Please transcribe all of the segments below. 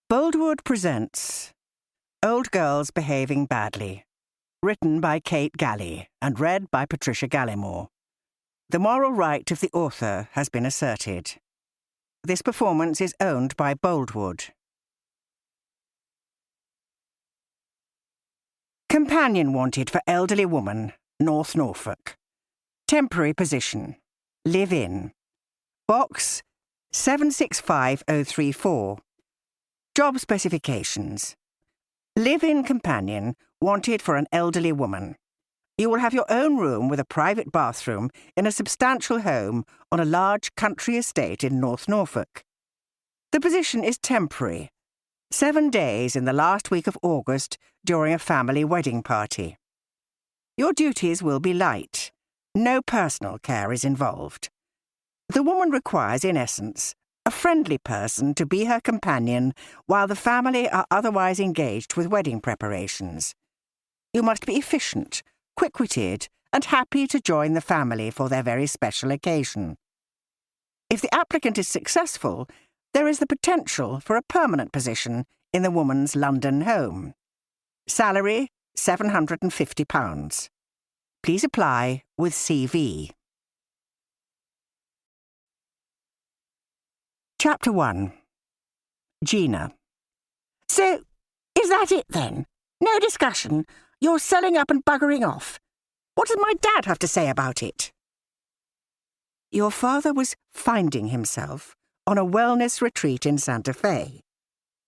Boldwood presents Old Girls Behaving Badly, written by Kate Galley and read by Patricia Gallimore. The moral right of the author has been asserted. This performance is owned by Boldwood. Companion wanted for elderly woman, North Norfolk. Temporary position, live-in. Box 765034. Job specifications. Live-in companion wanted for an elderly woman. You will have your own room with a private bathroom in a substantial home on a large country estate in North Norfolk. The position is temporary. 7 days in the last week of August during a family wedding party. Your duties will be light. No personal care is involved. The woman requires, in essence, a friendly person to be her companion while the family are otherwise engaged with wedding preparations. You must be efficient, quick-witted, and happy to join the family for their very special occasion. If the applicant is successful, there is the potential for a permanent position in the woman's London home. Salary, £750. Please apply with CV. Chapter 1. Gina. So, is that it then? No discussion? You're selling up and buggering off? What does my dad have to say about it? Your father was finding himself on a wellness retreat in Santa Fe.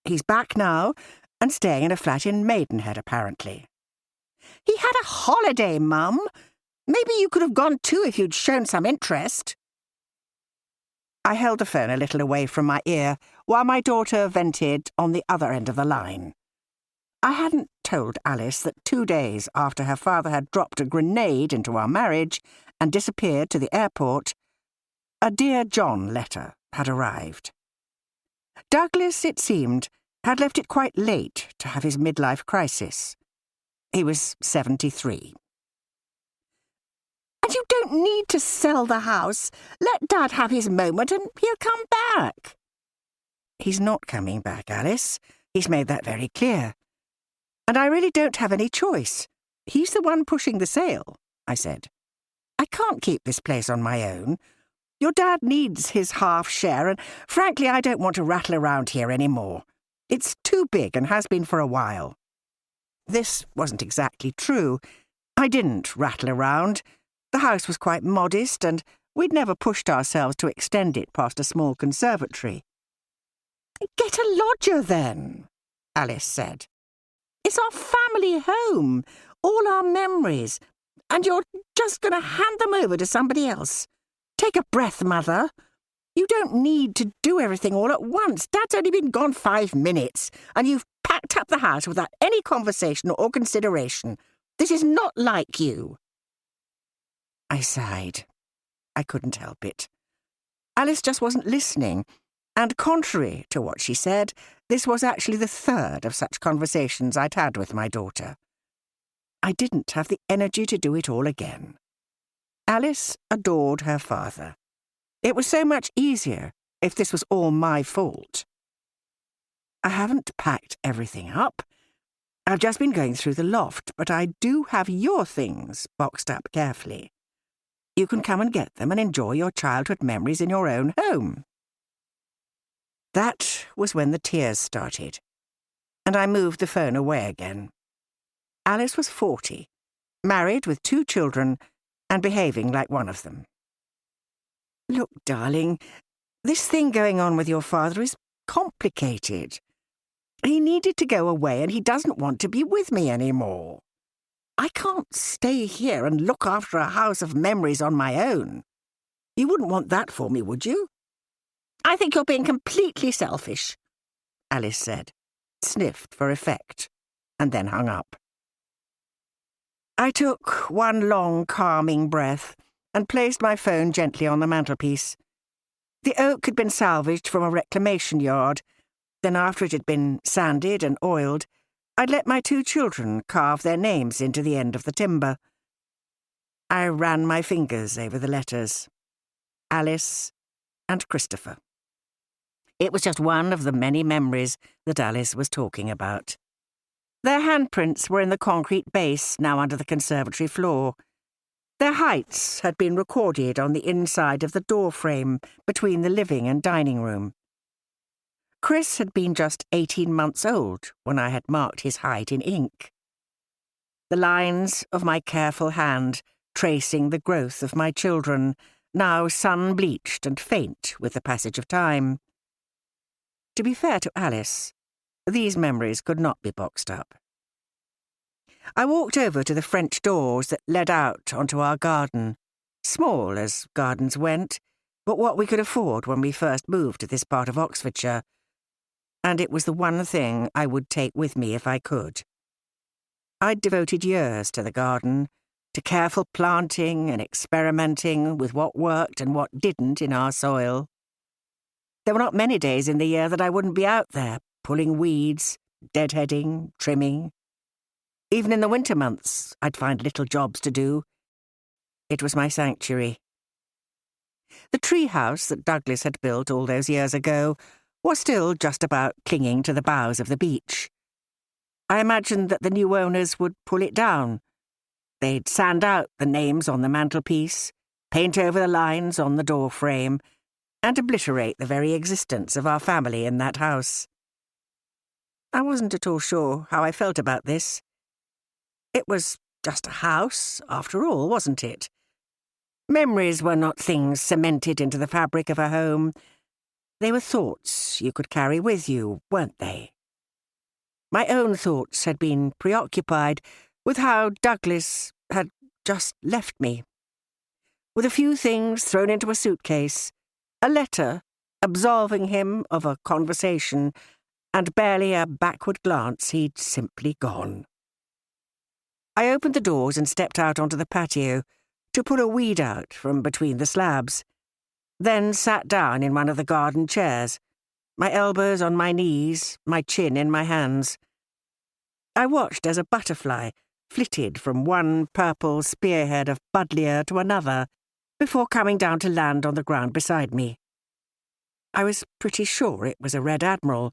He's back now and staying in a flat in Maidenhead, apparently. He had a holiday, Mum. Maybe you could have gone too if you'd shown some interest. I held the phone a little away from my ear while my daughter vented on the other end of the line. I hadn't told Alice that 2 days after her father had dropped a grenade into our marriage and disappeared to the airport, a Dear John letter had arrived. Douglas, it seemed, had left it quite late to have his midlife crisis. He was 73. And you don't need to sell the house. Let Dad have his moment and he'll come back. He's not coming back, Alice. He's made that very clear. And I really don't have any choice. He's the one pushing the sale, I said. I can't keep this place on my own. Your dad needs his half share, and frankly, I don't want to rattle around here any more. It's too big and has been for a while. This wasn't exactly true. I didn't rattle around. The house was quite modest, and we'd never pushed ourselves to extend it past a small conservatory. Get a lodger, then, Alice said. It's our family home, all our memories, and you're just going to hand them over to somebody else. Take a breath, Mother. You don't need to do everything all at once. Dad's only been gone 5 minutes, and you've packed up the house without any conversation or consideration. This is not like you. I sighed. I couldn't help it. Alice just wasn't listening, and contrary to what she said, this was actually the 3rd of such conversations I'd had with my daughter. I didn't have the energy to do it all again. Alice adored her father. It was so much easier if this was all my fault. I haven't packed everything up. I've just been going through the loft, but I do have your things boxed up carefully. You can come and get them and enjoy your childhood memories in your own home. That was when the tears started, and I moved the phone away again. Alice was 40, married with 2 children, and behaving like one of them. Look, darling, this thing going on with your father is complicated. He needed to go away, and he doesn't want to be with me anymore. I can't stay here and look after a house of memories on my own. You wouldn't want that for me, would you? I think you're being completely selfish, Alice said, sniffed for effect, and then hung up. I took one long, calming breath and placed my phone gently on the mantelpiece. The oak had been salvaged from a reclamation yard. Then after it had been sanded and oiled, I'd let my 2 children carve their names into the end of the timber. I ran my fingers over the letters. Alice and Christopher. It was just one of the many memories that Alice was talking about. Their handprints were in the concrete base now under the conservatory floor. Their heights had been recorded on the inside of the door frame between the living and dining room. Chris had been just 18 months old when I had marked his height in ink. The lines of my careful hand tracing the growth of my children, now sun-bleached and faint with the passage of time. To be fair to Alice, these memories could not be boxed up. I walked over to the French doors that led out onto our garden, small as gardens went, but what we could afford when we first moved to this part of Oxfordshire, and it was the one thing I would take with me if I could. I'd devoted years to the garden, to careful planting and experimenting with what worked and what didn't in our soil. There were not many days in the year that I wouldn't be out there, pulling weeds, deadheading, trimming. Even in the winter months, I'd find little jobs to do. It was my sanctuary. The tree house that Douglas had built all those years ago was still just about clinging to the boughs of the beech. I imagined that the new owners would pull it down. They'd sand out the names on the mantelpiece, paint over the lines on the door frame, and obliterate the very existence of our family in that house. I wasn't at all sure how I felt about this. It was just a house, after all, wasn't it? Memories were not things cemented into the fabric of a home. They were thoughts you could carry with you, weren't they? My own thoughts had been preoccupied with how Douglas had just left me. With a few things thrown into a suitcase, a letter absolving him of a conversation, and barely a backward glance, he'd simply gone. I opened the doors and stepped out onto the patio to pull a weed out from between the slabs, then sat down in one of the garden chairs, my elbows on my knees, my chin in my hands. I watched as a butterfly flitted from one purple spearhead of buddleia to another before coming down to land on the ground beside me. I was pretty sure it was a red admiral,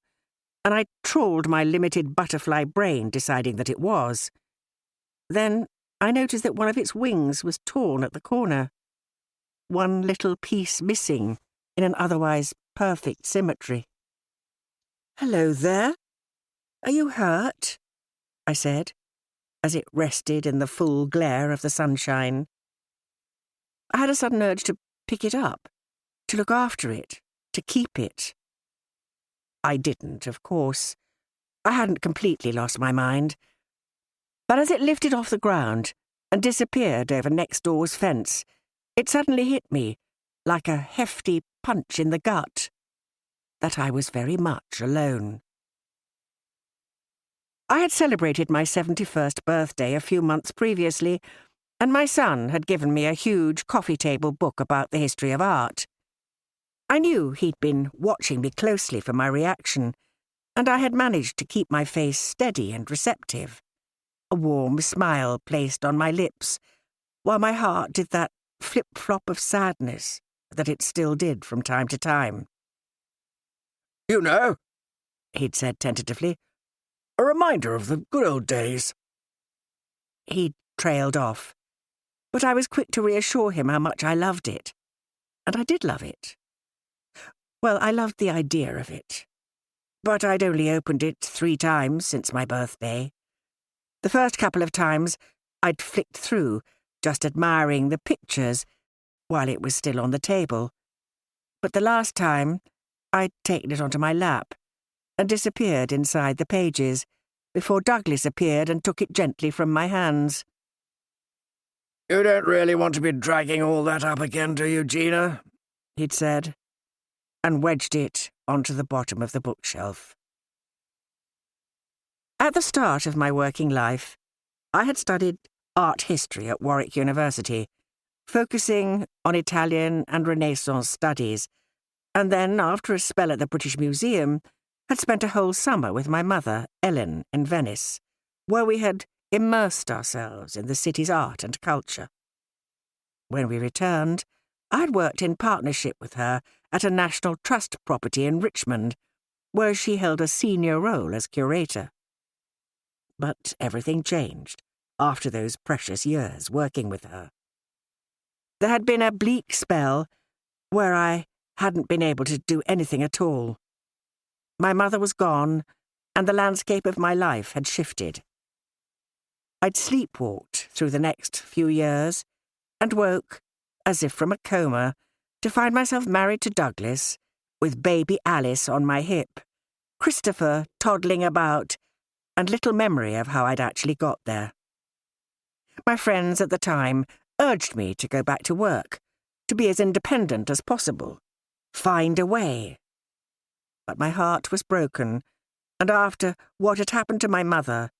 and I trawled my limited butterfly brain deciding that it was. Then I noticed that one of its wings was torn at the corner, one little piece missing in an otherwise perfect symmetry. "Hello there. Are you hurt?" I said, as it rested in the full glare of the sunshine. I had a sudden urge to pick it up, to look after it, to keep it. I didn't, of course. I hadn't completely lost my mind. But as it lifted off the ground and disappeared over next door's fence, it suddenly hit me, like a hefty punch in the gut, that I was very much alone. I had celebrated my 71st birthday a few months previously, and my son had given me a huge coffee table book about the history of art. I knew he'd been watching me closely for my reaction, and I had managed to keep my face steady and receptive, a warm smile placed on my lips, while my heart did that flip-flop of sadness that it still did from time to time. "You know," he'd said tentatively, "a reminder of the good old days." He'd trailed off, but I was quick to reassure him how much I loved it. And I did love it. Well, I loved the idea of it. But I'd only opened it 3 times since my birthday. The first couple of times I'd flicked through, just admiring the pictures while it was still on the table. But the last time, I'd taken it onto my lap and disappeared inside the pages before Douglas appeared and took it gently from my hands. "You don't really want to be dragging all that up again, do you, Gina?" he'd said, and wedged it onto the bottom of the bookshelf. At the start of my working life, I had studied art history at Warwick University, focusing on Italian and Renaissance studies, and then, after a spell at the British Museum, had spent a whole summer with my mother, Ellen, in Venice, where we had immersed ourselves in the city's art and culture. When we returned, I had worked in partnership with her at a National Trust property in Richmond, where she held a senior role as curator. But everything changed after those precious years working with her. There had been a bleak spell where I hadn't been able to do anything at all. My mother was gone, and the landscape of my life had shifted. I'd sleepwalked through the next few years and woke, as if from a coma, to find myself married to Douglas, with baby Alice on my hip, Christopher toddling about, and little memory of how I'd actually got there. My friends at the time urged me to go back to work, to be as independent as possible, find a way. But my heart was broken, and after what had happened to my mother,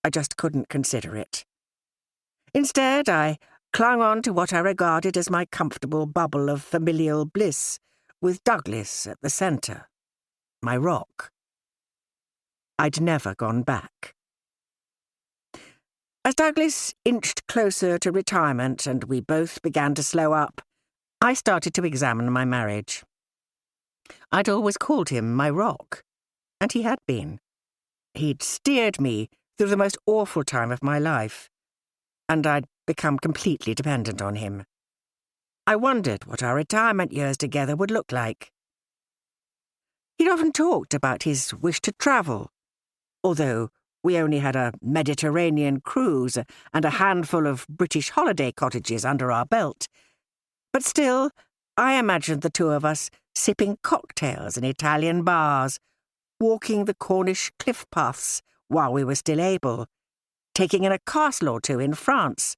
I just couldn't consider it. Instead, I clung on to what I regarded as my comfortable bubble of familial bliss, with Douglas at the centre, my rock. I'd never gone back. As Douglas inched closer to retirement and we both began to slow up, I started to examine my marriage. I'd always called him my rock, and he had been. He'd steered me through the most awful time of my life, and I'd become completely dependent on him. I wondered what our retirement years together would look like. He'd often talked about his wish to travel, although we only had a Mediterranean cruise and a handful of British holiday cottages under our belt. But still, I imagined the two of us sipping cocktails in Italian bars, walking the Cornish cliff paths while we were still able, taking in a castle or two in France,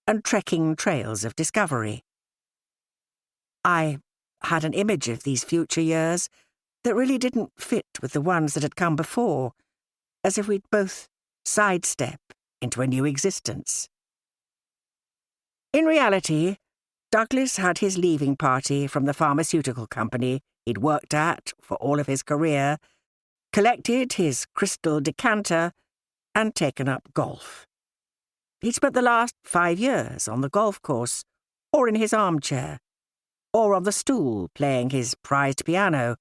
and trekking trails of discovery. I had an image of these future years that really didn't fit with the ones that had come before, as if we'd both sidestep into a new existence. In reality, Douglas had his leaving party from the pharmaceutical company he'd worked at for all of his career, collected his crystal decanter, and taken up golf. He'd spent the last 5 years on the golf course, or in his armchair, or on the stool playing his prized piano,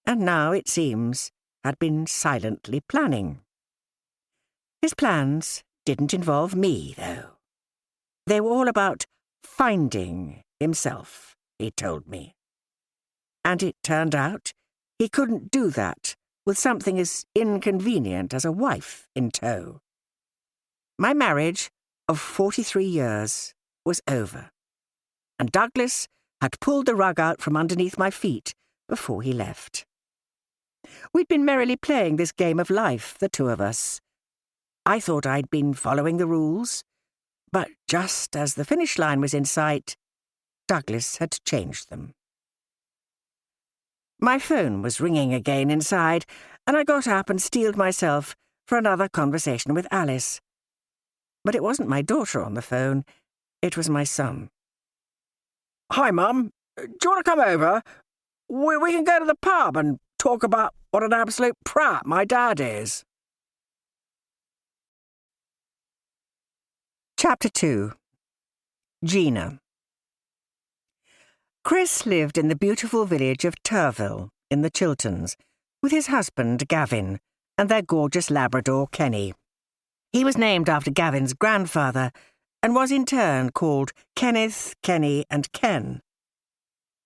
and now, it seems, had been silently planning. His plans didn't involve me, though. They were all about finding himself, he told me. And it turned out he couldn't do that with something as inconvenient as a wife in tow. My marriage of 43 years was over, and Douglas had pulled the rug out from underneath my feet before he left. We'd been merrily playing this game of life, the two of us. I thought I'd been following the rules, but just as the finish line was in sight, Douglas had changed them. My phone was ringing again inside, and I got up and steeled myself for another conversation with Alice. But it wasn't my daughter on the phone, it was my son. Hi, Mum. Do you want to come over? We can go to the pub and talk about what an absolute prat my dad is. Chapter 2. Gina. Chris lived in the beautiful village of Turville in the Chilterns with his husband Gavin and their gorgeous Labrador Kenny. He was named after Gavin's grandfather and was in turn called Kenneth, Kenny and Ken.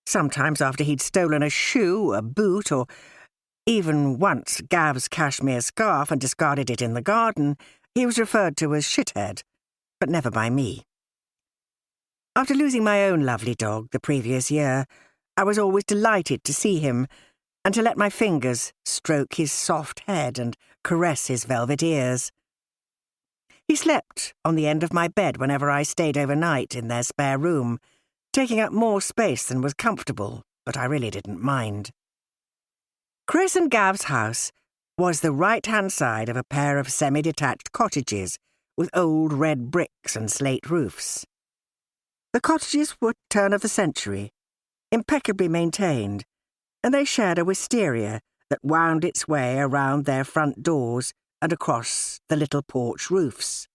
Sometimes after he'd stolen a shoe, a boot, or even once Gav's cashmere scarf and discarded it in the garden, he was referred to as Shithead, but never by me. After losing my own lovely dog the previous year, I was always delighted to see him and to let my fingers stroke his soft head and caress his velvet ears. He slept on the end of my bed whenever I stayed overnight in their spare room, taking up more space than was comfortable, but I really didn't mind. Chris and Gav's house was the right-hand side of a pair of semi-detached cottages with old red bricks and slate roofs. The cottages were turn of the century, impeccably maintained, and they shared a wisteria that wound its way around their front doors and across the little porch roofs.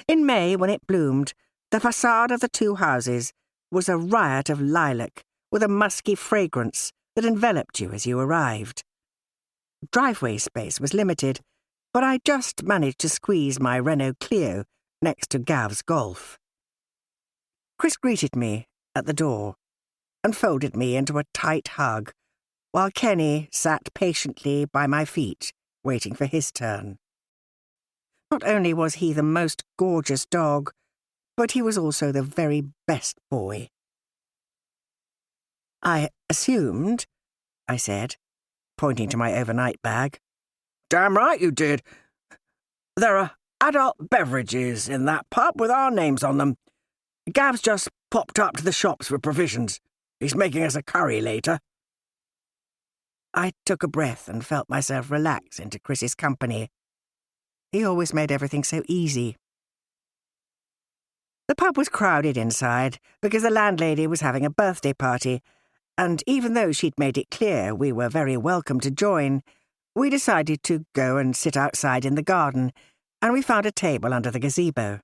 In May, when it bloomed, the facade of the two houses was a riot of lilac with a musky fragrance that enveloped you as you arrived. Driveway space was limited, but I just managed to squeeze my Renault Clio next to Gav's Golf. Chris greeted me at the door and folded me into a tight hug, while Kenny sat patiently by my feet, waiting for his turn. Not only was he the most gorgeous dog, but he was also the very best boy. "I assumed," I said, pointing to my overnight bag. Damn right you did. There are adult beverages in that pub with our names on them. Gav's just popped up to the shops for provisions. He's making us a curry later." I took a breath and felt myself relax into Chris's company. He always made everything so easy. The pub was crowded inside because the landlady was having a birthday party, and even though she'd made it clear we were very welcome to join, we decided to go and sit outside in the garden, and we found a table under the gazebo.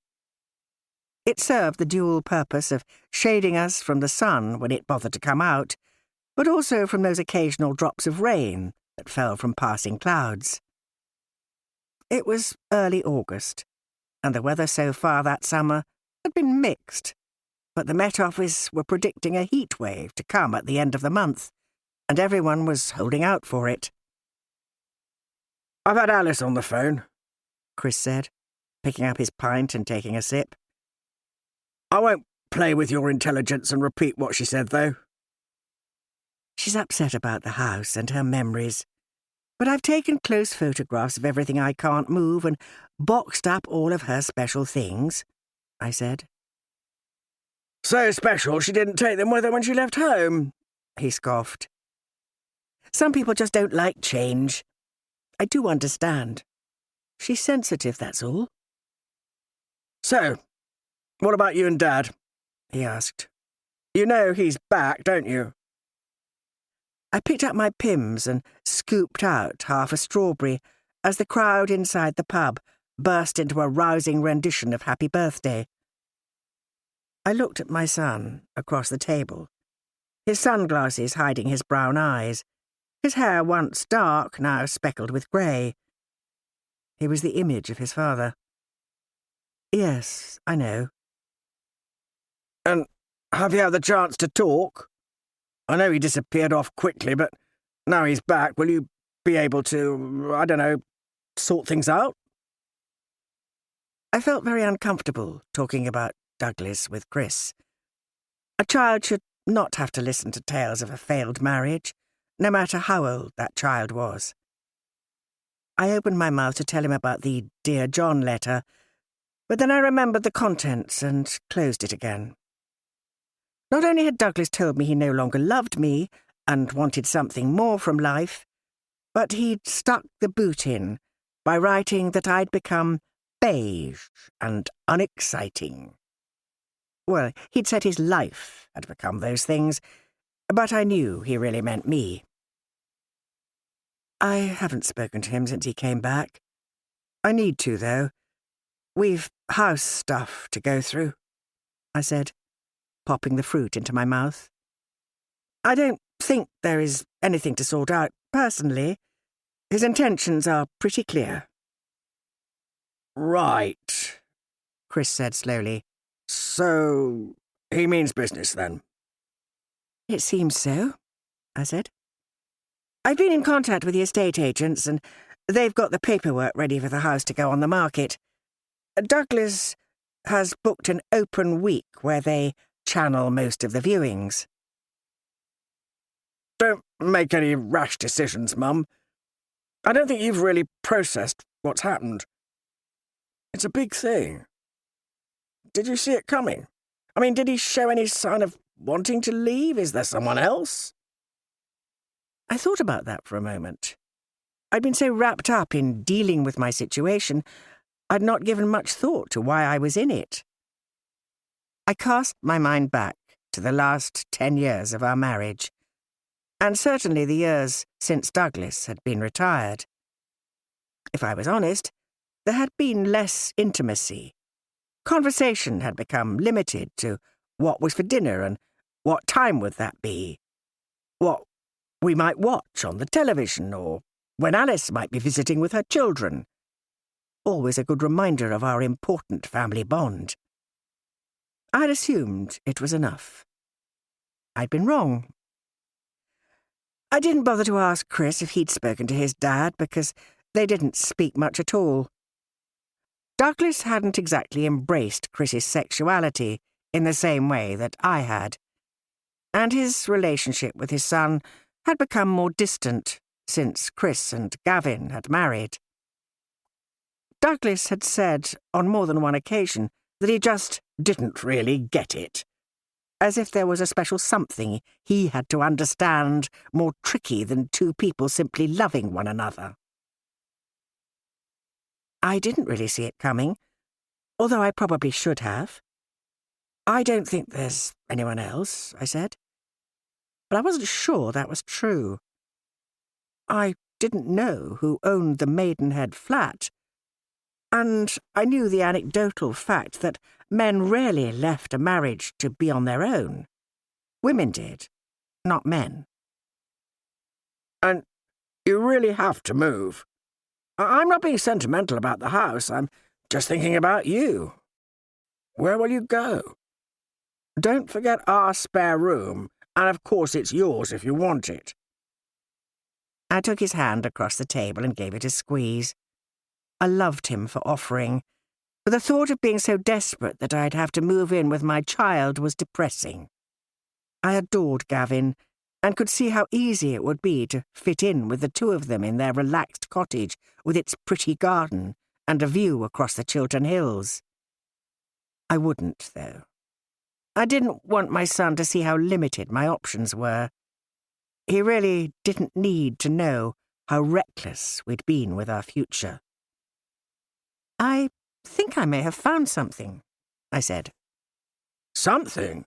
It served the dual purpose of shading us from the sun when it bothered to come out, but also from those occasional drops of rain that fell from passing clouds. It was early August, and the weather so far that summer had been mixed, but the Met Office were predicting a heat wave to come at the end of the month, and everyone was holding out for it. "I've had Alice on the phone," Chris said, picking up his pint and taking a sip. "I won't play with your intelligence and repeat what she said, though." "She's upset about the house and her memories, but I've taken close photographs of everything I can't move and boxed up all of her special things," I said. "So special she didn't take them with her when she left home," he scoffed. "Some people just don't like change. I do understand. She's sensitive, that's all." "So, what about you and Dad?" he asked. "You know he's back, don't you?" I picked up my Pims and scooped out half a strawberry as the crowd inside the pub burst into a rousing rendition of Happy Birthday. I looked at my son across the table, his sunglasses hiding his brown eyes, his hair once dark, now speckled with grey. He was the image of his father. "Yes, I know." "And have you had the chance to talk? I know he disappeared off quickly, but now he's back. Will you be able to, I don't know, sort things out?" I felt very uncomfortable talking about Douglas with Chris. A child should not have to listen to tales of a failed marriage, no matter how old that child was. I opened my mouth to tell him about the Dear John letter, but then I remembered the contents and closed it again. Not only had Douglas told me he no longer loved me and wanted something more from life, but he'd stuck the boot in by writing that I'd become beige and unexciting. Well, he'd said his life had become those things, but I knew he really meant me. I haven't spoken to him since he came back. I need to, though. We've house stuff to go through, I said, popping the fruit into my mouth. I don't think there is anything to sort out, personally. His intentions are pretty clear. "Right," Chris said slowly. "So, he means business, then?" "It seems so," I said. "I've been in contact with the estate agents, and they've got the paperwork ready for the house to go on the market. Douglas has booked an open week where they channel most of the viewings." "Don't make any rash decisions, Mum. I don't think you've really processed what's happened. It's a big thing. Did you see it coming? I mean, did he show any sign of wanting to leave? Is there someone else?" I thought about that for a moment. I'd been so wrapped up in dealing with my situation, I'd not given much thought to why I was in it. I cast my mind back to the last 10 years of our marriage, and certainly the years since Douglas had been retired. If I was honest, there had been less intimacy. Conversation had become limited to what was for dinner and what time would that be? What we might watch on the television, or when Alice might be visiting with her children. Always a good reminder of our important family bond. I'd assumed it was enough. I'd been wrong. I didn't bother to ask Chris if he'd spoken to his dad, because they didn't speak much at all. Douglas hadn't exactly embraced Chris's sexuality in the same way that I had, and his relationship with his son had become more distant since Chris and Gavin had married. Douglas had said on more than one occasion that he just didn't really get it, as if there was a special something he had to understand more tricky than two people simply loving one another. I didn't really see it coming, although I probably should have. I don't think there's anyone else, I said. But I wasn't sure that was true. I didn't know who owned the Maidenhead flat, and I knew the anecdotal fact that men rarely left a marriage to be on their own. Women did, not men. And you really have to move. I'm not being sentimental about the house. I'm just thinking about you. Where will you go? Don't forget our spare room, and of course it's yours if you want it. I took his hand across the table and gave it a squeeze. I loved him for offering, but the thought of being so desperate that I'd have to move in with my child was depressing. I adored Gavin, and could see how easy it would be to fit in with the two of them in their relaxed cottage with its pretty garden and a view across the Chiltern Hills. I wouldn't, though. I didn't want my son to see how limited my options were. He really didn't need to know how reckless we'd been with our future. I think I may have found something, I said. Something?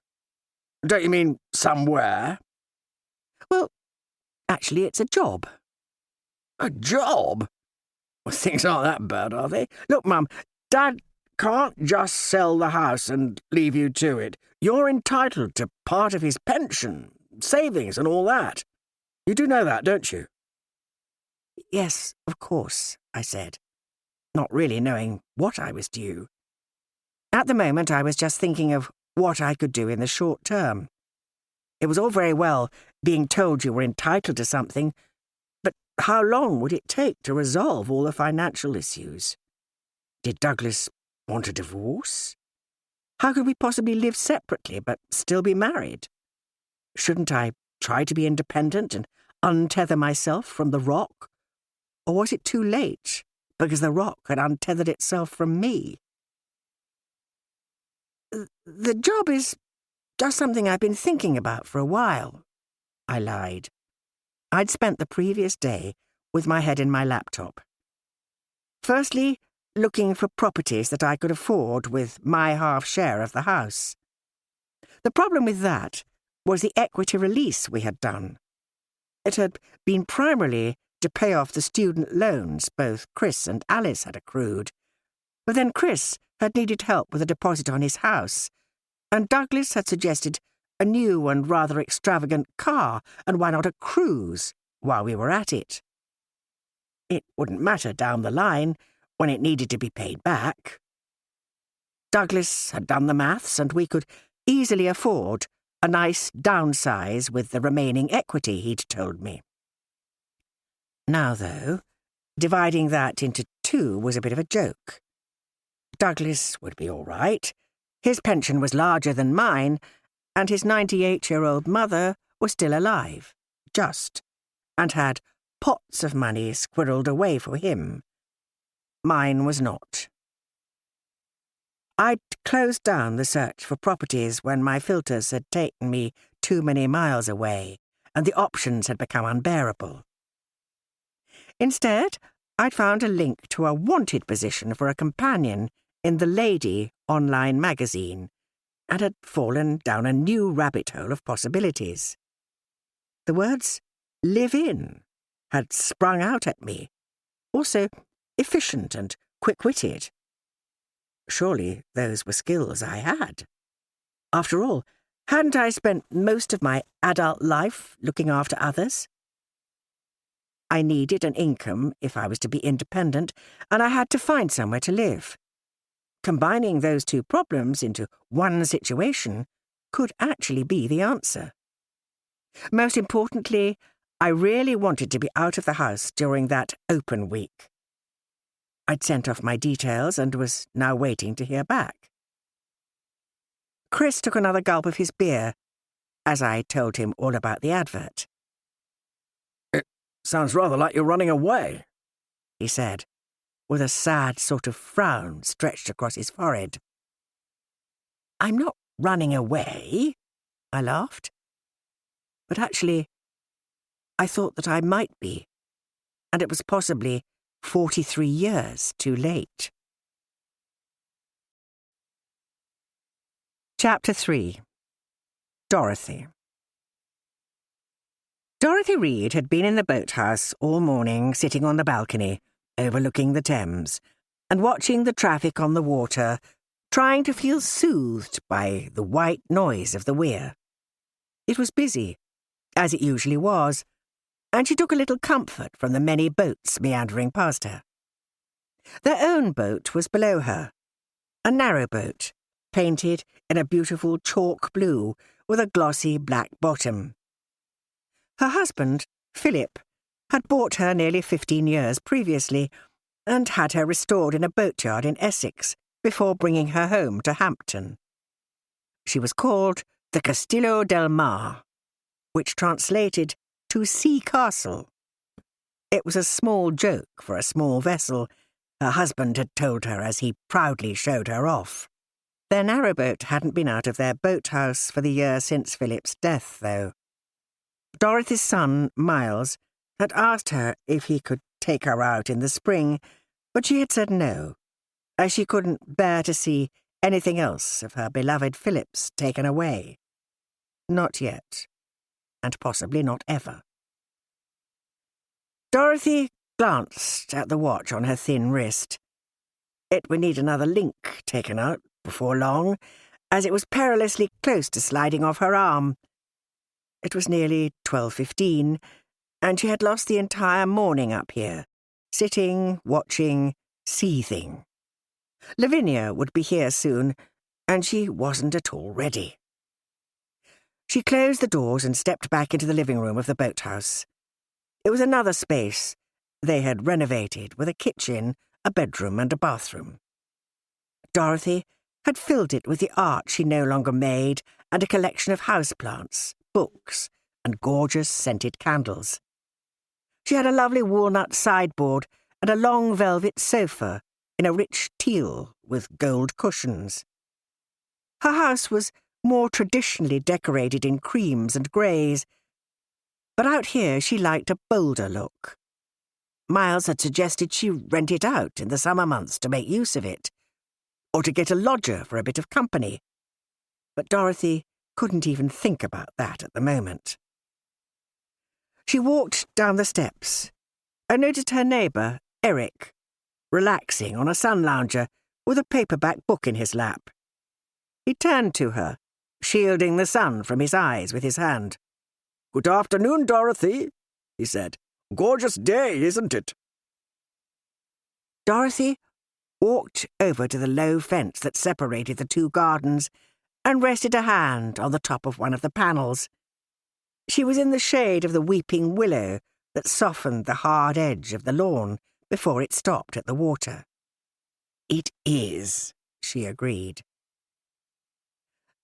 Don't you mean somewhere? Well, actually, it's a job. A job? Well, things aren't that bad, are they? Look, Mum, Dad can't just sell the house and leave you to it. You're entitled to part of his pension, savings and all that. You do know that, don't you? Yes, of course, I said, not really knowing what I was due. At the moment, I was just thinking of what I could do in the short term. It was all very well being told you were entitled to something, but how long would it take to resolve all the financial issues? Did Douglas want a divorce? How could we possibly live separately but still be married? Shouldn't I try to be independent and untether myself from the rock? Or was it too late, because the rock had untethered itself from me? The job is just something I've been thinking about for a while, I lied. I'd spent the previous day with my head in my laptop. Firstly, looking for properties that I could afford with my half share of the house. The problem with that was the equity release we had done. It had been primarily to pay off the student loans both Chris and Alice had accrued, but then Chris had needed help with a deposit on his house, and Douglas had suggested a new and rather extravagant car, and why not a cruise while we were at it? It wouldn't matter down the line when it needed to be paid back. Douglas had done the maths, and we could easily afford a nice downsize with the remaining equity, he'd told me. Now, though, dividing that into two was a bit of a joke. Douglas would be all right. His pension was larger than mine, and his 98-year-old mother was still alive, and had pots of money squirreled away for him. Mine was not. I'd closed down the search for properties when my filters had taken me too many miles away, and the options had become unbearable. Instead, I'd found a link to a wanted position for a companion in the Lady online magazine, and had fallen down a new rabbit hole of possibilities. The words "live in" had sprung out at me, also efficient and quick-witted. Surely those were skills I had. After all, Hadn't I spent most of my adult life looking after others? I needed an income if I was to be independent, and I had to find somewhere to live. Combining those two problems into one situation could actually be the answer. Most importantly, I really wanted to be out of the house during that open week. I'd sent off my details and was now waiting to hear back. Chris took another gulp of his beer as I told him all about the advert. "It sounds rather like you're running away," he said, with a sad sort of frown stretched across his forehead. "I'm not running away," I laughed. But actually, I thought that I might be, and it was possibly 43 years too late. Chapter 3. Dorothy. Dorothy Reed had been in the boathouse all morning, sitting on the balcony, overlooking the Thames, and watching the traffic on the water, trying to feel soothed by the white noise of the weir. It was busy, as it usually was, and she took a little comfort from the many boats meandering past her. Their own boat was below her, a narrow boat, painted in a beautiful chalk blue with a glossy black bottom. Her husband, Philip, had bought her nearly 15 years previously and had her restored in a boatyard in Essex before bringing her home to Hampton. She was called the Castillo del Mar, which translated to Sea Castle. It was a small joke for a small vessel, her husband had told her as he proudly showed her off. Their narrowboat hadn't been out of their boathouse for the year since Philip's death, though. Dorothy's son, Miles, had asked her if he could take her out in the spring, but she had said no, as she couldn't bear to see anything else of her beloved Philip's taken away. Not yet, and possibly not ever. Dorothy glanced at the watch on her thin wrist. It would need another link taken out before long, as it was perilously close to sliding off her arm. It was nearly 12:15, and she had lost the entire morning up here, sitting, watching, seething. Lavinia would be here soon, and she wasn't at all ready. She closed the doors and stepped back into the living room of the boathouse. It was another space they had renovated with a kitchen, a bedroom and a bathroom. Dorothy had filled it with the art she no longer made and a collection of houseplants, books, and gorgeous scented candles. She had a lovely walnut sideboard and a long velvet sofa in a rich teal with gold cushions. Her house was more traditionally decorated in creams and greys, but out here she liked a bolder look. Miles had suggested she rent it out in the summer months to make use of it, or to get a lodger for a bit of company. But Dorothy couldn't even think about that at the moment. She walked down the steps and noticed her neighbour, Eric, relaxing on a sun lounger with a paperback book in his lap. He turned to her, shielding the sun from his eyes with his hand. "Good afternoon, Dorothy," he said. "Gorgeous day, isn't it?" Dorothy walked over to the low fence that separated the two gardens and rested a hand on the top of one of the panels. She was in the shade of the weeping willow that softened the hard edge of the lawn before it stopped at the water. "It is," she agreed.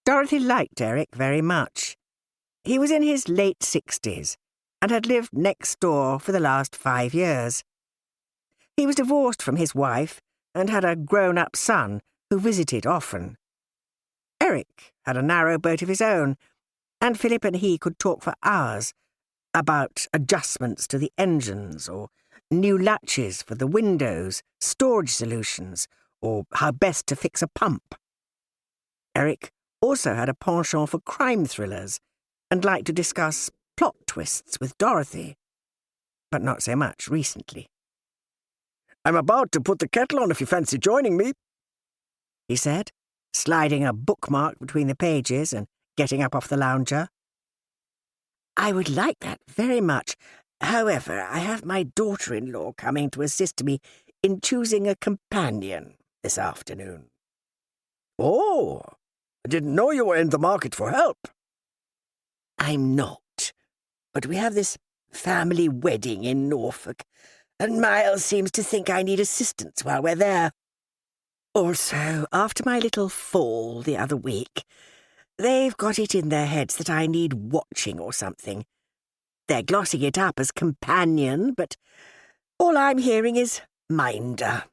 Dorothy liked Eric very much. He was in his late 60s and had lived next door for the last 5 years. He was divorced from his wife and had a grown-up son who visited often. Eric had a narrow boat of his own, and Philip and he could talk for hours about adjustments to the engines or new latches for the windows, storage solutions, or how best to fix a pump. Eric also had a penchant for crime thrillers and liked to discuss plot twists with Dorothy, but not so much recently. "I'm about to put the kettle on if you fancy joining me," he said, sliding a bookmark between the pages and getting up off the lounger. "I would like that very much. However, I have my daughter-in-law coming to assist me in choosing a companion this afternoon." Oh, I didn't know you were in the market for help. "I'm not, but we have this family wedding in Norfolk, and Miles seems to think I need assistance while we're there. Also, after my little fall the other week, they've got it in their heads that I need watching or something. They're glossing it up as companion, but all I'm hearing is minder.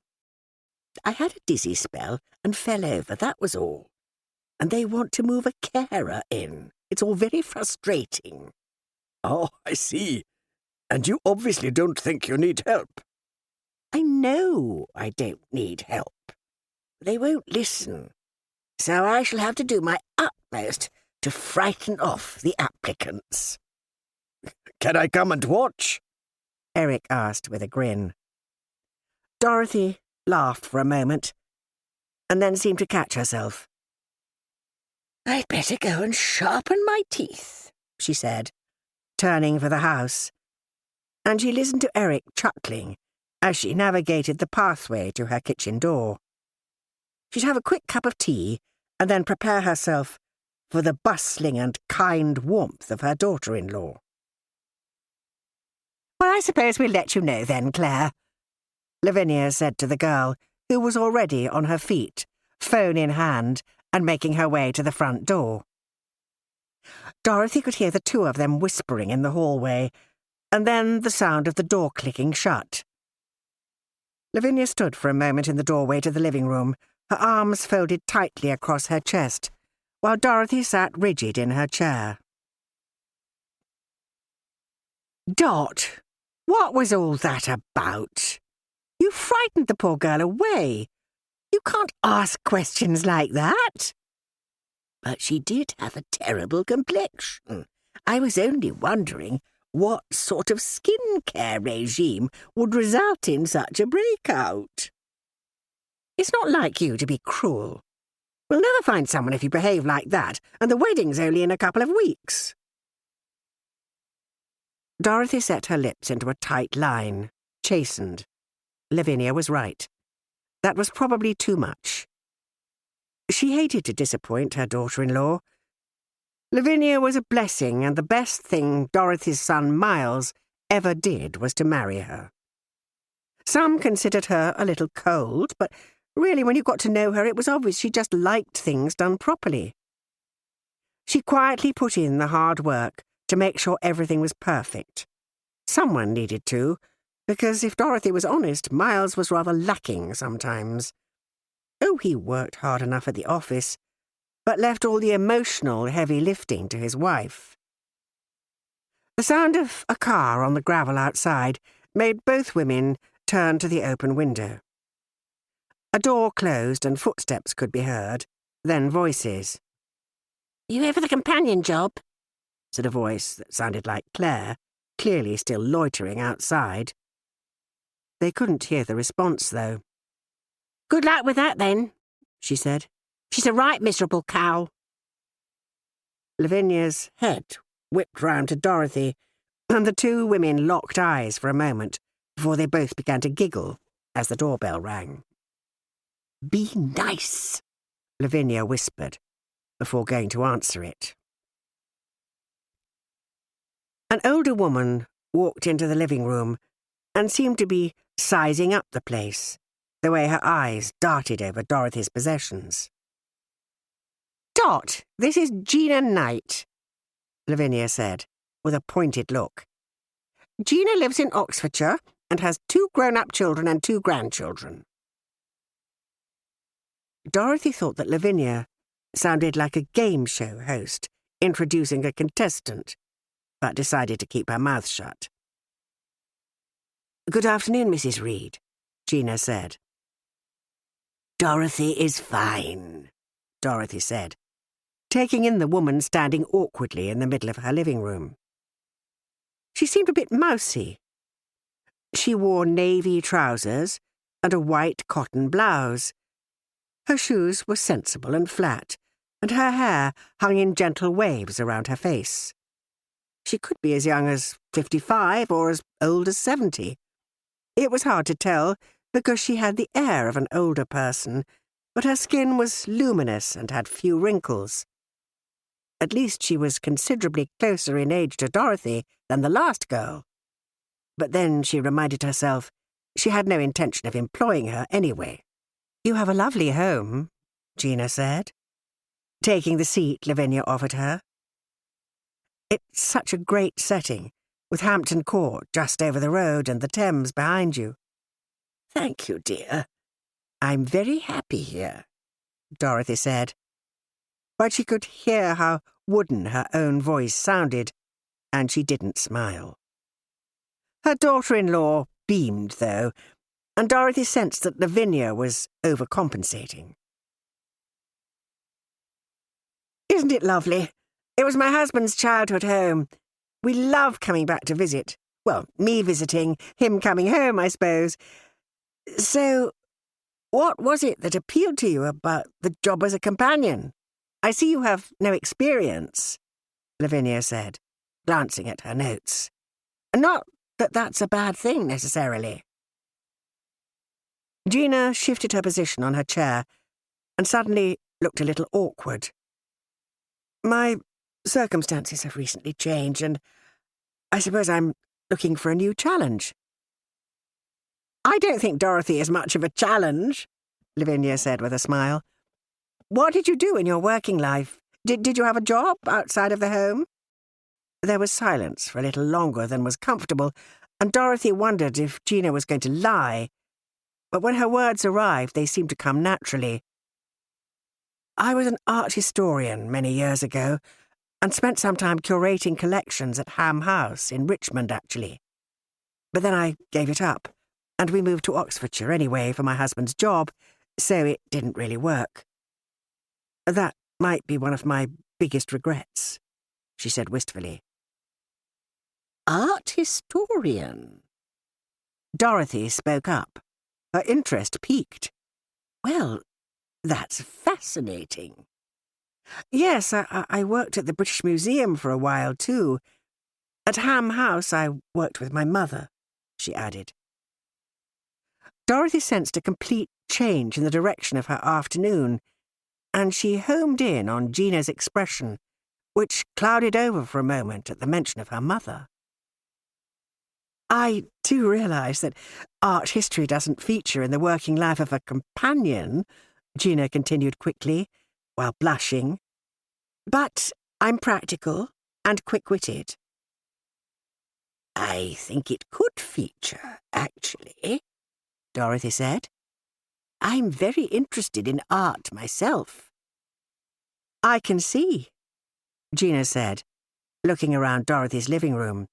I had a dizzy spell and fell over, that was all. And they want to move a carer in. It's all very frustrating." Oh, I see. And you obviously don't think you need help. "I know I don't need help. They won't listen. So I shall have to do my utmost to frighten off the applicants." Can I come and watch? Eric asked with a grin. Dorothy laughed for a moment, and then seemed to catch herself. "I'd better go and sharpen my teeth," she said, turning for the house, and she listened to Eric chuckling as she navigated the pathway to her kitchen door. She'd have a quick cup of tea and then prepare herself for the bustling and kind warmth of her daughter-in-law. "Well, I suppose we'll let you know then, Claire," Lavinia said to the girl, who was already on her feet, phone in hand, and making her way to the front door. Dorothy could hear the two of them whispering in the hallway, and then the sound of the door clicking shut. Lavinia stood for a moment in the doorway to the living room, her arms folded tightly across her chest, while Dorothy sat rigid in her chair. "Dot, what was all that about? You frightened the poor girl away. You can't ask questions like that." "But she did have a terrible complexion. I was only wondering what sort of skincare regime would result in such a breakout." "It's not like you to be cruel. We'll never find someone if you behave like that, and the wedding's only in a couple of weeks." Dorothy set her lips into a tight line, chastened. Lavinia was right. That was probably too much. She hated to disappoint her daughter-in-law. Lavinia was a blessing, and the best thing Dorothy's son Miles ever did was to marry her. Some considered her a little cold, but really when you got to know her it was obvious she just liked things done properly. She quietly put in the hard work to make sure everything was perfect. Someone needed to, because if Dorothy was honest, Miles was rather lacking sometimes. Oh, he worked hard enough at the office, but left all the emotional heavy lifting to his wife. The sound of a car on the gravel outside made both women turn to the open window. A door closed and footsteps could be heard, then voices. "You here for the companion job?" said a voice that sounded like Claire, clearly still loitering outside. They couldn't hear the response, though. "Good luck with that, then," she said. "She's a right miserable cow." Lavinia's head whipped round to Dorothy, and the two women locked eyes for a moment before they both began to giggle as the doorbell rang. "Be nice," Lavinia whispered, before going to answer it. An older woman walked into the living room and seemed to be sizing up the place, the way her eyes darted over Dorothy's possessions. "Dot, this is Gina Knight," Lavinia said, with a pointed look. "Gina lives in Oxfordshire and has 2 grown-up children and 2 grandchildren." Dorothy thought that Lavinia sounded like a game show host introducing a contestant, but decided to keep her mouth shut. "Good afternoon, Mrs. Reed," Gina said. "Dorothy is fine," Dorothy said, taking in the woman standing awkwardly in the middle of her living room. She seemed a bit mousy. She wore navy trousers and a white cotton blouse. Her shoes were sensible and flat, and her hair hung in gentle waves around her face. She could be as young as 55 or as old as 70. It was hard to tell because she had the air of an older person, but her skin was luminous and had few wrinkles. At least she was considerably closer in age to Dorothy than the last girl. But then she reminded herself she had no intention of employing her anyway. "You have a lovely home," Gina said, taking the seat Lavinia offered her. "It's such a great setting, with Hampton Court just over the road and the Thames behind you." "Thank you, dear. I'm very happy here," Dorothy said. But she could hear how wooden her own voice sounded, and she didn't smile. Her daughter-in-law beamed, though, and Dorothy sensed that Lavinia was overcompensating. "Isn't it lovely? It was my husband's childhood home. We love coming back to visit. Well, me visiting, him coming home, I suppose. So, what was it that appealed to you about the job as a companion? I see you have no experience," Lavinia said, glancing at her notes. "Not that that's a bad thing, necessarily." Gina shifted her position on her chair and suddenly looked a little awkward. "My circumstances have recently changed, and I suppose I'm looking for a new challenge." "I don't think Dorothy is much of a challenge," Lavinia said with a smile. "What did you do in your working life? Did you have a job outside of the home?" There was silence for a little longer than was comfortable, and Dorothy wondered if Gina was going to lie. But when her words arrived, they seemed to come naturally. "I was an art historian many years ago, and spent some time curating collections at Ham House in Richmond, actually. But then I gave it up, and we moved to Oxfordshire anyway for my husband's job, so it didn't really work. That might be one of my biggest regrets," she said wistfully. "Art historian?" Dorothy spoke up. Her interest piqued. "Well, that's fascinating." "Yes, I worked at the British Museum for a while, too. At Ham House, I worked with my mother," she added. Dorothy sensed a complete change in the direction of her afternoon, and she homed in on Gina's expression, which clouded over for a moment at the mention of her mother. "I do realise that art history doesn't feature in the working life of a companion," Gina continued quickly, while blushing. "But I'm practical and quick-witted." "I think it could feature, actually," Dorothy said. "I'm very interested in art myself." "I can see," Gina said, looking around Dorothy's living room.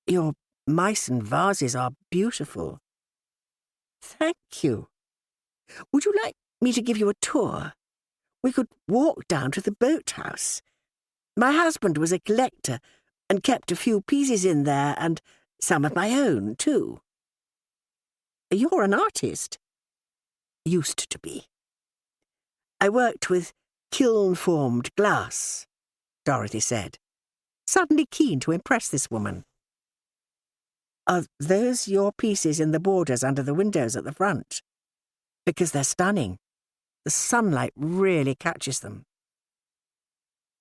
"Your mice and vases are beautiful." "Thank you. Would you like me to give you a tour? We could walk down to the boathouse. My husband was a collector and kept a few pieces in there, and some of my own, too." "You're an artist?" "Used to be. I worked with kiln-formed glass," Dorothy said, suddenly keen to impress this woman. "Are those your pieces in the borders under the windows at the front? Because they're stunning. The sunlight really catches them."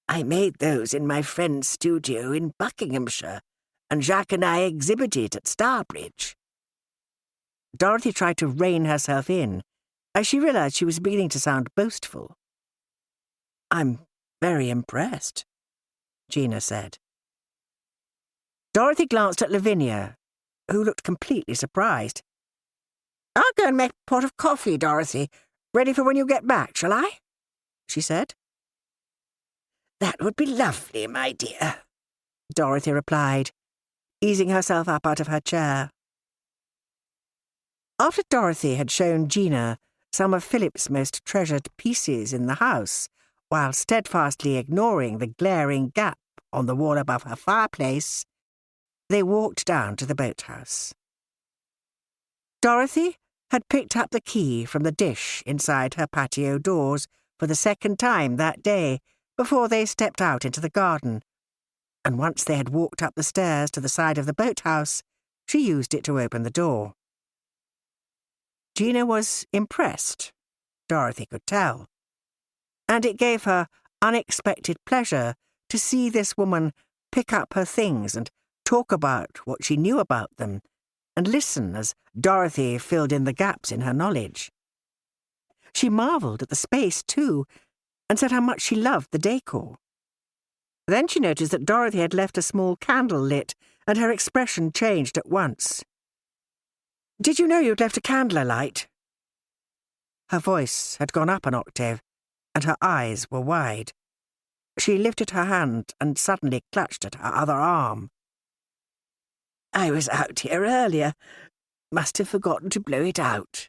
"I made those in my friend's studio in Buckinghamshire, and Jacques and I exhibited at Starbridge." Dorothy tried to rein herself in, as she realised she was beginning to sound boastful. "I'm very impressed," Gina said. Dorothy glanced at Lavinia, who looked completely surprised. "I'll go and make a pot of coffee, Dorothy. Ready for when you get back, shall I?" she said. "That would be lovely, my dear," Dorothy replied, easing herself up out of her chair. After Dorothy had shown Gina some of Philip's most treasured pieces in the house, while steadfastly ignoring the glaring gap on the wall above her fireplace, they walked down to the boathouse. Dorothy had picked up the key from the dish inside her patio doors for the second time that day before they stepped out into the garden, and once they had walked up the stairs to the side of the boathouse, she used it to open the door. Gina was impressed, Dorothy could tell, and it gave her unexpected pleasure to see this woman pick up her things and talk about what she knew about them, and listen as Dorothy filled in the gaps in her knowledge. She marvelled at the space, too, and said how much she loved the decor. Then she noticed that Dorothy had left a small candle lit, and her expression changed at once. "Did you know you'd left a candle alight?" Her voice had gone up an octave, and her eyes were wide. She lifted her hand and suddenly clutched at her other arm. "I was out here earlier. Must have forgotten to blow it out,"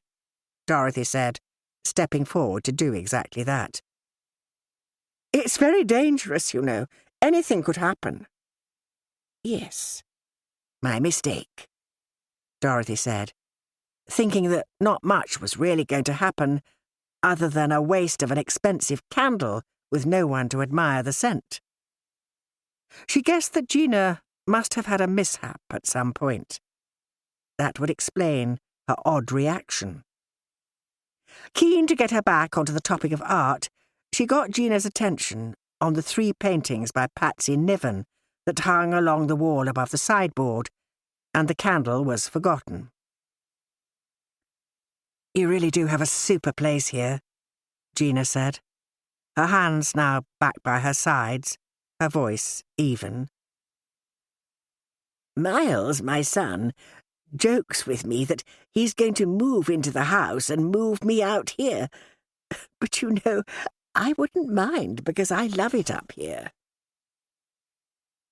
Dorothy said, stepping forward to do exactly that. "It's very dangerous, you know. Anything could happen." "Yes, my mistake," Dorothy said, thinking that not much was really going to happen other than a waste of an expensive candle with no one to admire the scent. She guessed that Gina must have had a mishap at some point. That would explain her odd reaction. Keen to get her back onto the topic of art, she got Gina's attention on the 3 paintings by Patsy Niven that hung along the wall above the sideboard, and the candle was forgotten. "You really do have a super place here," Gina said, her hands now back by her sides, her voice even. "Miles, my son, jokes with me that he's going to move into the house and move me out here. But you know, I wouldn't mind because I love it up here."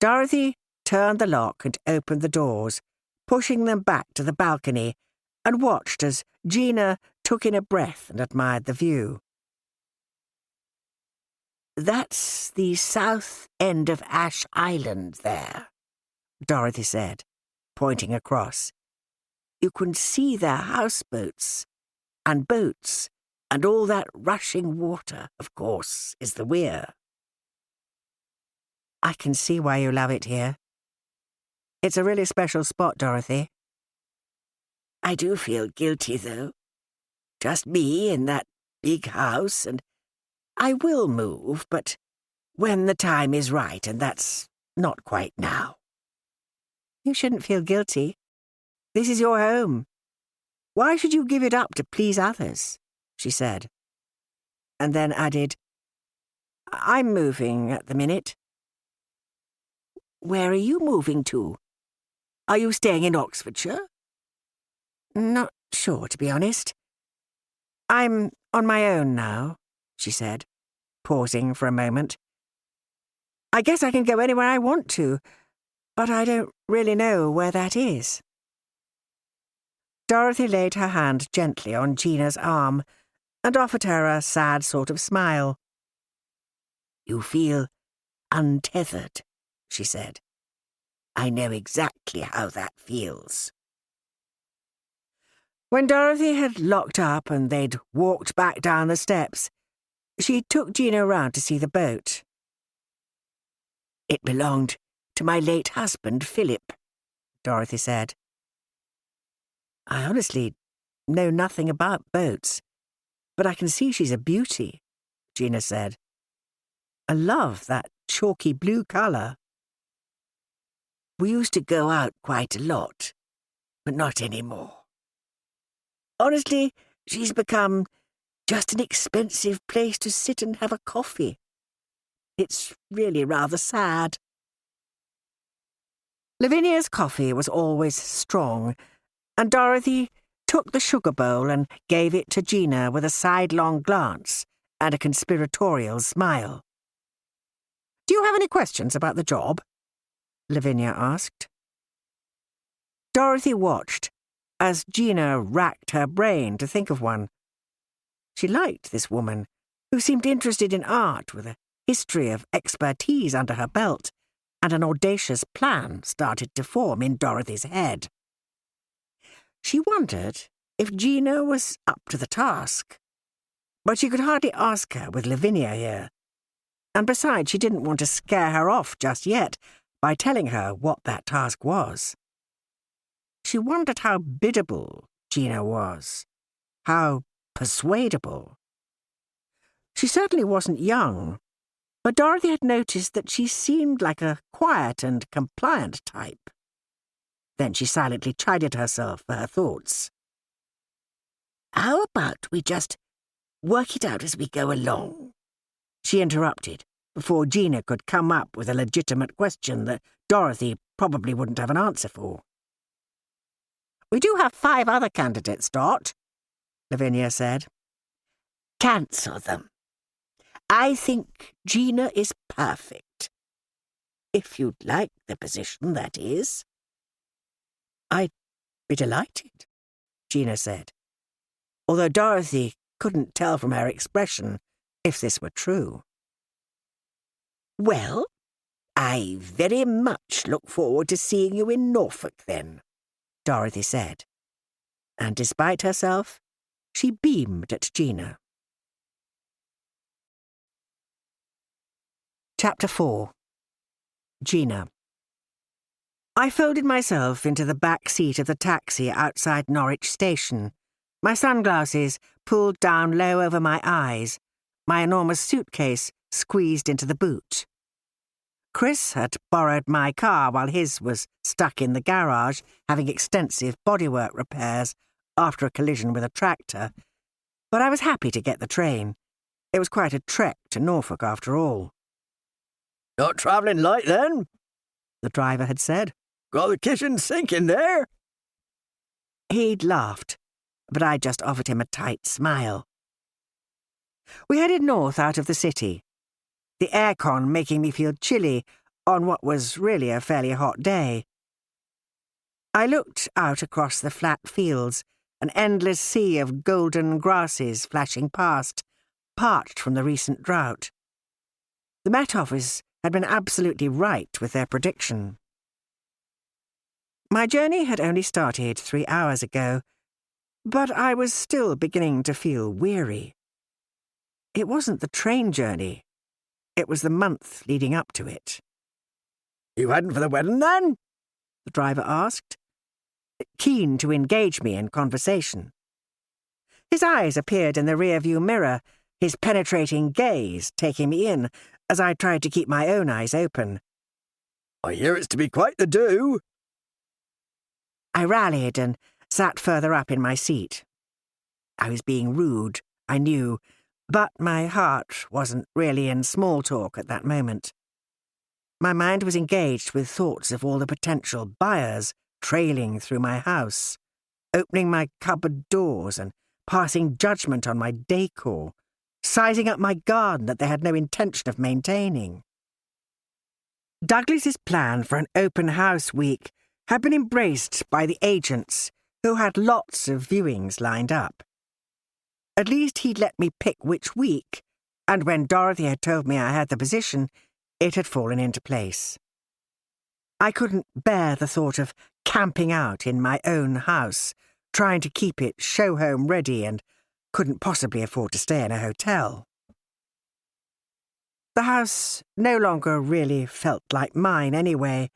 Dorothy turned the lock and opened the doors, pushing them back to the balcony, and watched as Gina took in a breath and admired the view. "That's the south end of Ash Island there," Dorothy said, pointing across. "You can see their houseboats and boats, and all that rushing water, of course, is the weir." "I can see why you love it here. It's a really special spot, Dorothy." "I do feel guilty, though. Just me in that big house, and I will move, but when the time is right, and that's not quite now." "You shouldn't feel guilty. This is your home. Why should you give it up to please others?" she said, and then added, "I'm moving at the minute." "Where are you moving to? Are you staying in Oxfordshire?" "Not sure, to be honest. I'm on my own now," she said, pausing for a moment. "I guess I can go anywhere I want to, but I don't really know where that is." Dorothy laid her hand gently on Gina's arm and offered her a sad sort of smile. "You feel untethered," she said. "I know exactly how that feels." When Dorothy had locked up and they'd walked back down the steps, she took Gina round to see the boat. "It belonged to my late husband, Philip," Dorothy said. "I honestly know nothing about boats, but I can see she's a beauty," Gina said. "I love that chalky blue colour." "We used to go out quite a lot, but not anymore. Honestly, she's become just an expensive place to sit and have a coffee. It's really rather sad." Lavinia's coffee was always strong, and Dorothy took the sugar bowl and gave it to Gina with a sidelong glance and a conspiratorial smile. "Do you have any questions about the job?" Lavinia asked. Dorothy watched as Gina racked her brain to think of one. She liked this woman, who seemed interested in art with a history of expertise under her belt, and an audacious plan started to form in Dorothy's head. She wondered if Gina was up to the task. But she could hardly ask her with Lavinia here. And besides, she didn't want to scare her off just yet by telling her what that task was. She wondered how biddable Gina was, how persuadable. She certainly wasn't young, but Dorothy had noticed that she seemed like a quiet and compliant type. Then she silently chided herself for her thoughts. "How about we just work it out as we go along?" she interrupted, before Gina could come up with a legitimate question that Dorothy probably wouldn't have an answer for. "We do have 5 other candidates, Dot," Lavinia said. "Cancel them. I think Gina is perfect. If you'd like the position, that is." "I'd be delighted," Gina said, although Dorothy couldn't tell from her expression if this were true. "Well, I very much look forward to seeing you in Norfolk, then," Dorothy said, and despite herself, she beamed at Gina. Chapter 4. Gina. I folded myself into the back seat of the taxi outside Norwich Station, my sunglasses pulled down low over my eyes, my enormous suitcase squeezed into the boot. Chris had borrowed my car while his was stuck in the garage, having extensive bodywork repairs after a collision with a tractor, but I was happy to get the train. It was quite a trek to Norfolk after all. "Not travelling light, then?" the driver had said. "Got the kitchen sink in there?" He'd laughed, but I just offered him a tight smile. We headed north out of the city, the aircon making me feel chilly on what was really a fairly hot day. I looked out across the flat fields, an endless sea of golden grasses flashing past, parched from the recent drought. The Met Office had been absolutely right with their prediction. My journey had only started 3 hours ago, but I was still beginning to feel weary. It wasn't the train journey. It was the month leading up to it. "You heading for the wedding, then?" the driver asked, keen to engage me in conversation. His eyes appeared in the rearview mirror, his penetrating gaze taking me in as I tried to keep my own eyes open. "I hear it's to be quite the do." I rallied and sat further up in my seat. I was being rude, I knew, but my heart wasn't really in small talk at that moment. My mind was engaged with thoughts of all the potential buyers trailing through my house, opening my cupboard doors and passing judgment on my decor, sizing up my garden that they had no intention of maintaining. Douglas's plan for an open house week had been embraced by the agents, who had lots of viewings lined up. At least he'd let me pick which week, and when Dorothy had told me I had the position, it had fallen into place. I couldn't bear the thought of camping out in my own house, trying to keep it show-home ready, and couldn't possibly afford to stay in a hotel. The house no longer really felt like mine anyway,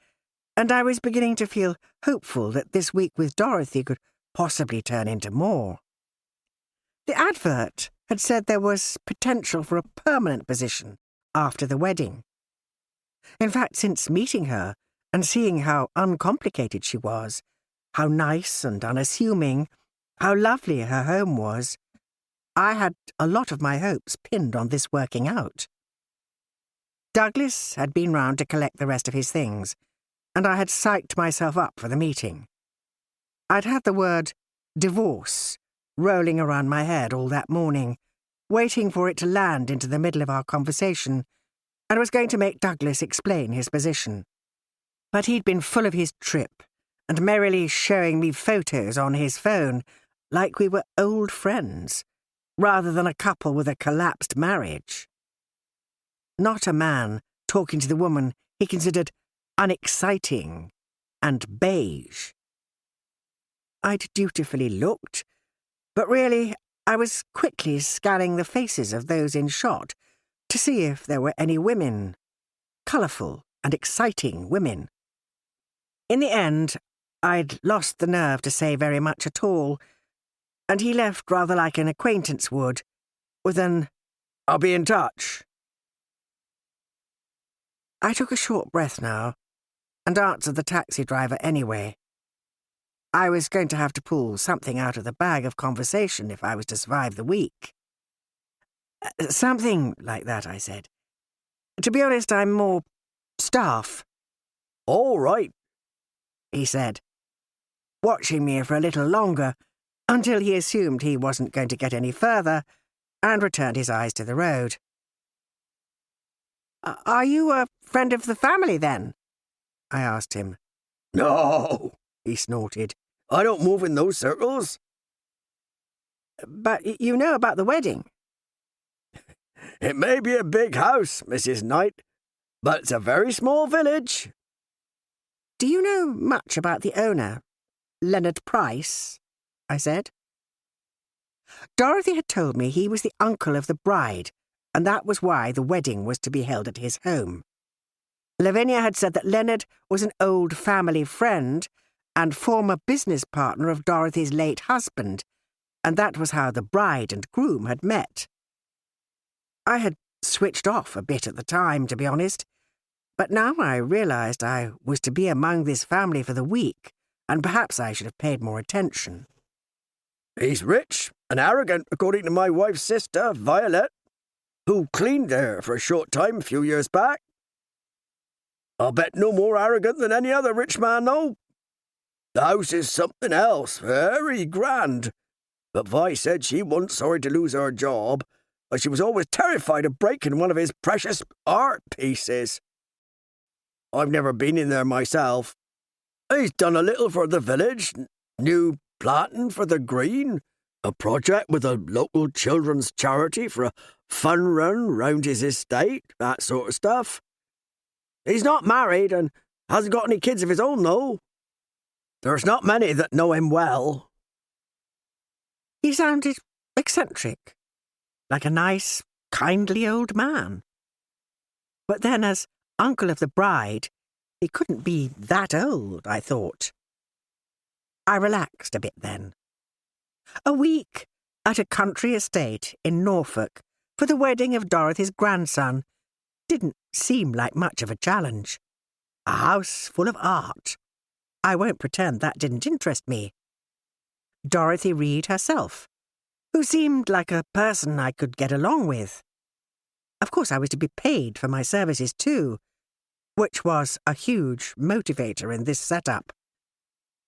and I was beginning to feel hopeful that this week with Dorothy could possibly turn into more. The advert had said there was potential for a permanent position after the wedding. In fact, since meeting her and seeing how uncomplicated she was, how nice and unassuming, how lovely her home was, I had a lot of my hopes pinned on this working out. Douglas had been round to collect the rest of his things, and I had psyched myself up for the meeting. I'd had the word divorce rolling around my head all that morning, waiting for it to land into the middle of our conversation, and was going to make Douglas explain his position. But he'd been full of his trip, and merrily showing me photos on his phone, like we were old friends, rather than a couple with a collapsed marriage. Not a man talking to the woman he considered unexciting and beige. I'd dutifully looked, but really I was quickly scanning the faces of those in shot to see if there were any women, colourful and exciting women. In the end, I'd lost the nerve to say very much at all, and he left rather like an acquaintance would, with an "I'll be in touch." I took a short breath now, and answered the taxi driver anyway. I was going to have to pull something out of the bag of conversation if I was to survive the week. Something like that, I said. To be honest, I'm more staff. All right, he said, watching me for a little longer until he assumed he wasn't going to get any further and returned his eyes to the road. Are you a friend of the family, then? I asked him. No, he snorted. I don't move in those circles. But you know about the wedding? It may be a big house, Mrs. Knight, but it's a very small village. Do you know much about the owner, Leonard Price? I said. Dorothy had told me he was the uncle of the bride, and that was why the wedding was to be held at his home. Lavinia had said that Leonard was an old family friend and former business partner of Dorothy's late husband, and that was how the bride and groom had met. I had switched off a bit at the time, to be honest, but now I realised I was to be among this family for the week, and perhaps I should have paid more attention. He's rich and arrogant, according to my wife's sister, Violet, who cleaned there for a short time a few years back. I'll bet no more arrogant than any other rich man, though. The house is something else, very grand. But Vi said she wasn't sorry to lose her job, but she was always terrified of breaking one of his precious art pieces. I've never been in there myself. He's done a little for the village, new planting for the green, a project with a local children's charity for a fun run round his estate, that sort of stuff. He's not married and hasn't got any kids of his own, though. There's not many that know him well. He sounded eccentric, like a nice, kindly old man. But then, as uncle of the bride, he couldn't be that old, I thought. I relaxed a bit then. A week at a country estate in Norfolk for the wedding of Dorothy's grandson didn't seem like much of a challenge. A house full of art. I won't pretend that didn't interest me. Dorothy Reed herself, who seemed like a person I could get along with. Of course, I was to be paid for my services too, which was a huge motivator in this setup.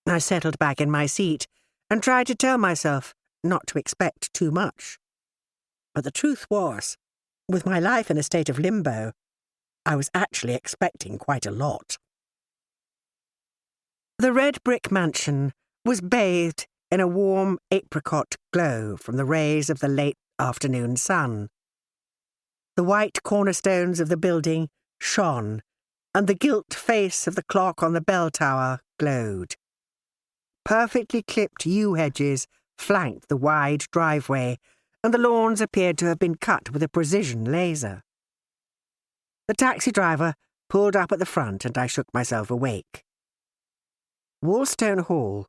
I settled back in my seat and tried to tell myself not to expect too much. But the truth was, with my life in a state of limbo, I was actually expecting quite a lot. The red brick mansion was bathed in a warm apricot glow from the rays of the late afternoon sun. The white cornerstones of the building shone, and the gilt face of the clock on the bell tower glowed. Perfectly clipped yew hedges flanked the wide driveway, and the lawns appeared to have been cut with a precision laser. The taxi driver pulled up at the front, and I shook myself awake. Wallstone Hall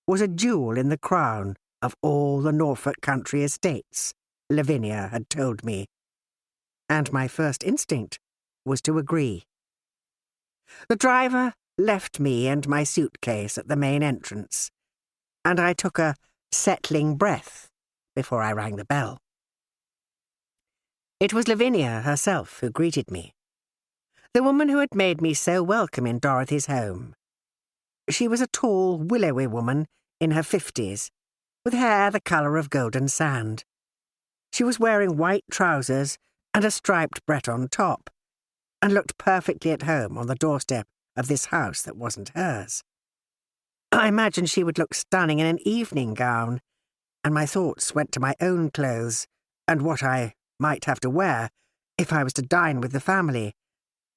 was a jewel in the crown of all the Norfolk country estates, Lavinia had told me, and my first instinct was to agree. The driver left me and my suitcase at the main entrance, and I took a settling breath before I rang the bell. It was Lavinia herself who greeted me, the woman who had made me so welcome in Dorothy's home. She was a tall, willowy woman in her 50s, with hair the colour of golden sand. She was wearing white trousers and a striped Breton top, and looked perfectly at home on the doorstep of this house that wasn't hers. I imagined she would look stunning in an evening gown, and my thoughts went to my own clothes and what I might have to wear if I was to dine with the family,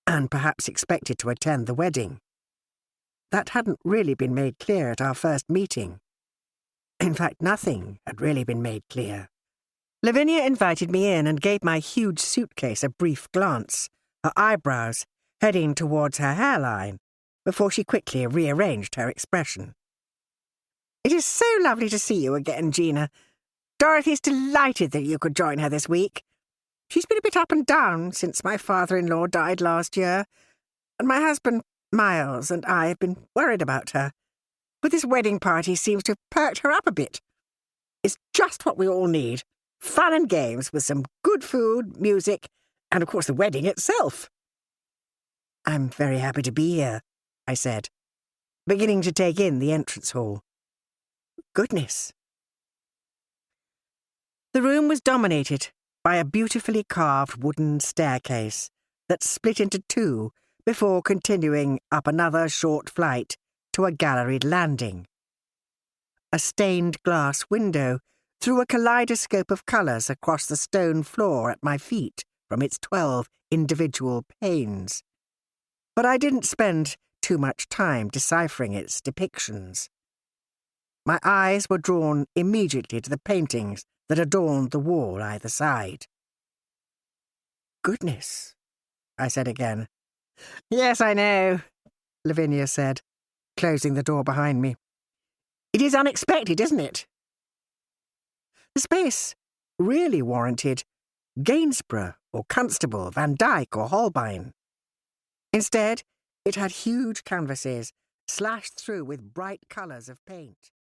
and perhaps expected to attend the wedding. That hadn't really been made clear at our first meeting. In fact, nothing had really been made clear. Lavinia invited me in and gave my huge suitcase a brief glance, her eyebrows heading towards her hairline, before she quickly rearranged her expression. "It is so lovely to see you again, Gina. Dorothy's delighted that you could join her this week. She's been a bit up and down since my father-in-law died last year, and my husband, Miles, and I have been worried about her. But this wedding party seems to have perked her up a bit. It's just what we all need. Fun and games with some good food, music, and of course the wedding itself." "I'm very happy to be here," I said, beginning to take in the entrance hall. Goodness. The room was dominated by a beautifully carved wooden staircase that split into two before continuing up another short flight to a galleried landing. A stained glass window threw a kaleidoscope of colours across the stone floor at my feet from its 12 individual panes. But I didn't spend too much time deciphering its depictions. My eyes were drawn immediately to the paintings that adorned the wall either side. "Goodness," I said again. "Yes, I know," Lavinia said, closing the door behind me. "It is unexpected, isn't it?" The space really warranted Gainsborough or Constable, Van Dyck or Holbein. Instead, it had huge canvases slashed through with bright colours of paint.